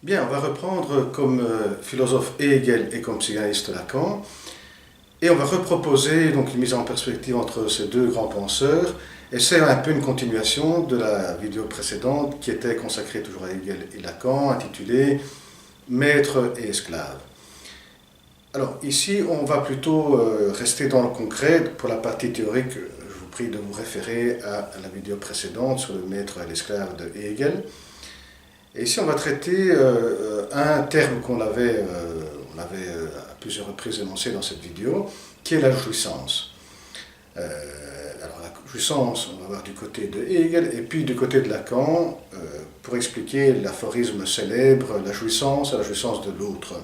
Bien, on va reprendre comme philosophe Hegel et comme psychanalyste Lacan, et on va reproposer donc une mise en perspective entre ces deux grands penseurs, et c'est un peu une continuation de la vidéo précédente qui était consacrée toujours à Hegel et Lacan, intitulée Maître et esclave. Alors ici, on va plutôt rester dans le concret. Pour la partie théorique, je vous prie de vous référer à la vidéo précédente sur le maître et l'esclave de Hegel. Et ici, on va traiter un terme qu'on avait à plusieurs reprises énoncé dans cette vidéo, qui est la jouissance. Alors la jouissance, on va voir du côté de Hegel, et puis du côté de Lacan, pour expliquer l'aphorisme célèbre, la jouissance à la jouissance de l'autre.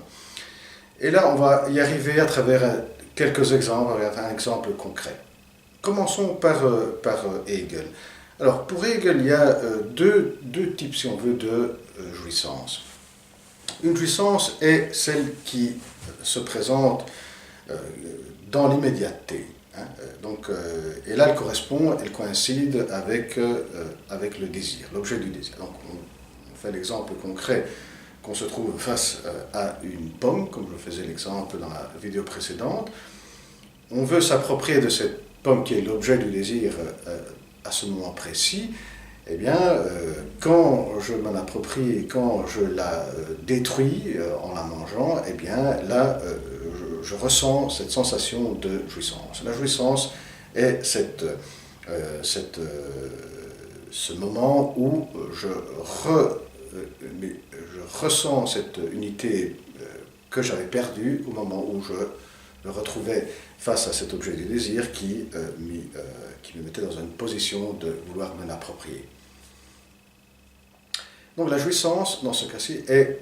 Et là, on va y arriver à travers quelques exemples, un exemple concret. Commençons par Hegel. Alors, pour Hegel, il y a deux types, si on veut, de jouissance. Une jouissance est celle qui se présente dans l'immédiateté. Et là, elle coïncide avec le désir, l'objet du désir. Donc, on fait l'exemple concret qu'on se trouve face à une pomme, comme je faisais l'exemple dans la vidéo précédente. On veut s'approprier de cette pomme qui est l'objet du désir à ce moment précis. Eh bien, quand je m'en approprie, quand je la détruis en la mangeant, eh bien là, je ressens cette sensation de jouissance. La jouissance est ce moment où je ressens cette unité que j'avais perdue au moment où je me retrouvais face à cet objet du désir qui me mettait dans une position de vouloir me l'approprier. Donc la jouissance, dans ce cas-ci, est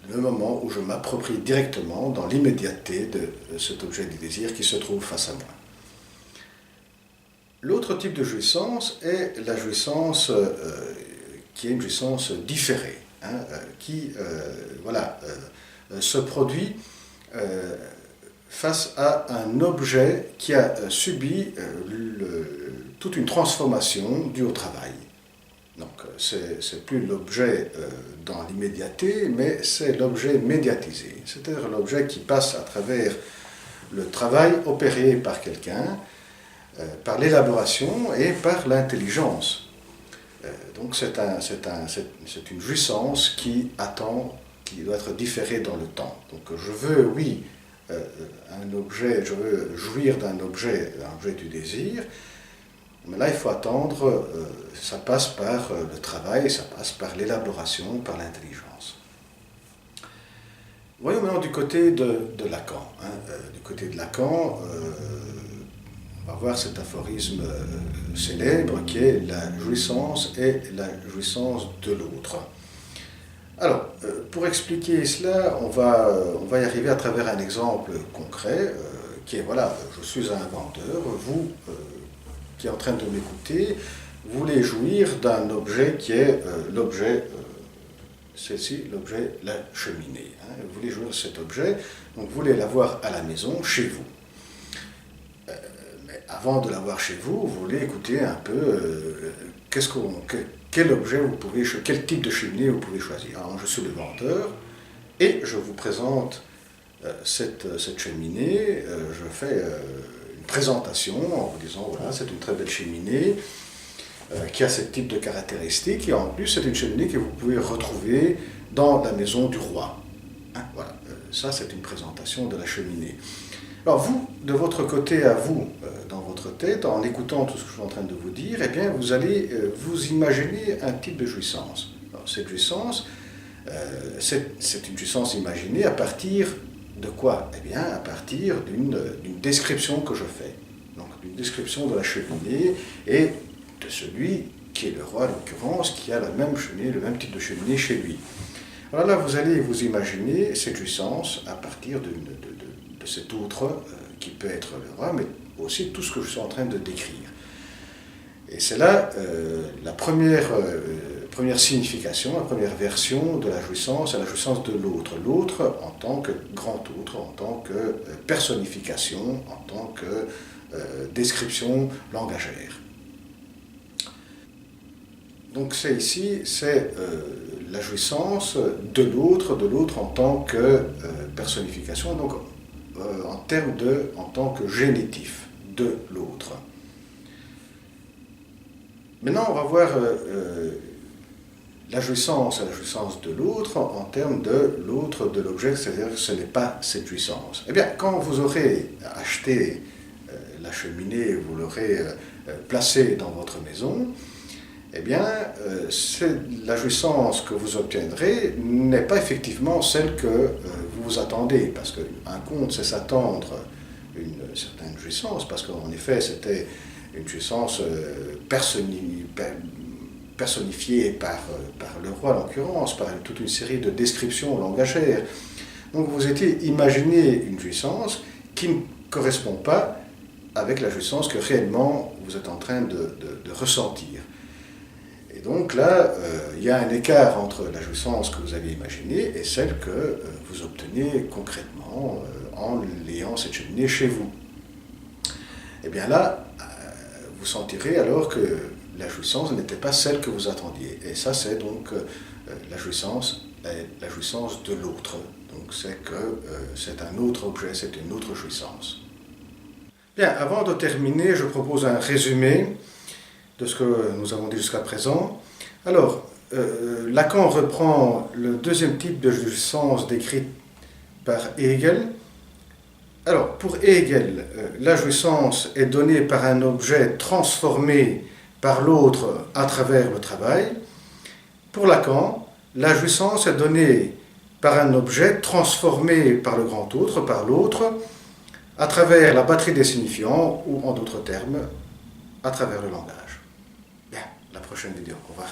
le moment où je m'approprie directement, dans l'immédiateté de cet objet du désir qui se trouve face à moi. L'autre type de jouissance est la jouissance qui est une jouissance différée, qui se produit face à un objet qui a subi toute une transformation due au travail. Donc, c'est plus l'objet dans l'immédiateté, mais c'est l'objet médiatisé, c'est-à-dire l'objet qui passe à travers le travail opéré par quelqu'un, par l'élaboration et par l'intelligence. Donc, c'est une jouissance qui doit être différée dans le temps. Donc, je veux, oui, je veux jouir d'un objet du désir, mais là il faut attendre, ça passe par le travail, ça passe par l'élaboration, par l'intelligence. Voyons maintenant du côté de Lacan. Du côté de Lacan, on va voir cet aphorisme célèbre qui est la jouissance et la jouissance de l'autre. Alors, pour expliquer cela, on va y arriver à travers un exemple concret qui est, voilà, je suis un vendeur, vous qui êtes en train de m'écouter, voulez jouir d'un objet qui est l'objet, la cheminée. Vous voulez jouir de cet objet, donc vous voulez l'avoir à la maison, chez vous. Mais avant de l'avoir chez vous, vous voulez écouter un peu quel type de cheminée vous pouvez choisir. Alors, je suis le vendeur et je vous présente cette cheminée. Je fais une présentation en vous disant voilà, c'est une très belle cheminée qui a ce type de caractéristiques et en plus c'est une cheminée que vous pouvez retrouver dans la maison du roi. Voilà, ça c'est une présentation de la cheminée. Alors vous, de votre côté à vous, dans votre tête, en écoutant tout ce que je suis en train de vous dire, eh bien vous allez vous imaginer un type de jouissance. Alors, cette jouissance, c'est une jouissance imaginée à partir de quoi? Eh bien à partir d'une description que je fais. Donc d'une description de la cheminée et de celui qui est le roi, en l'occurrence, qui a la même cheminée, le même type de cheminée chez lui. Alors là, vous allez vous imaginer cette jouissance à partir de cet autre qui peut être le roi, mais aussi tout ce que je suis en train de décrire. Et c'est là la première signification, la première version de la jouissance de l'autre. L'autre en tant que grand autre, en tant que personnification, en tant que description langagère. Donc c'est la jouissance de l'autre en tant que personnification, donc en tant que génitif de l'autre. Maintenant, on va voir la jouissance de l'autre en termes de l'autre, de l'objet, c'est-à-dire que ce n'est pas cette jouissance. Eh bien, quand vous aurez acheté la cheminée, vous l'aurez placée dans votre maison, eh bien, la jouissance que vous obtiendrez n'est pas effectivement celle que vous vous attendez, parce qu'un conte, c'est s'attendre une certaine jouissance, parce qu'en effet, c'était une jouissance personnifiée par le roi, en l'occurrence, par toute une série de descriptions langagères. Donc vous étiez imaginé une jouissance qui ne correspond pas avec la jouissance que réellement vous êtes en train de ressentir. Et donc là, il y a un écart entre la jouissance que vous aviez imaginée et celle que vous obtenez concrètement en ayant cette cheminée chez vous. Et bien là, vous sentirez alors que la jouissance n'était pas celle que vous attendiez. Et ça, c'est donc la jouissance de l'autre. Donc c'est un autre objet, c'est une autre jouissance. Bien, avant de terminer, je propose un résumé de ce que nous avons dit jusqu'à présent. Alors, Lacan reprend le deuxième type de jouissance décrite par Hegel. Alors, pour Hegel, la jouissance est donnée par un objet transformé par l'autre à travers le travail. Pour Lacan, la jouissance est donnée par un objet transformé par le grand autre, par l'autre, à travers la batterie des signifiants, ou en d'autres termes, à travers le langage. Bien, la prochaine vidéo. Au revoir.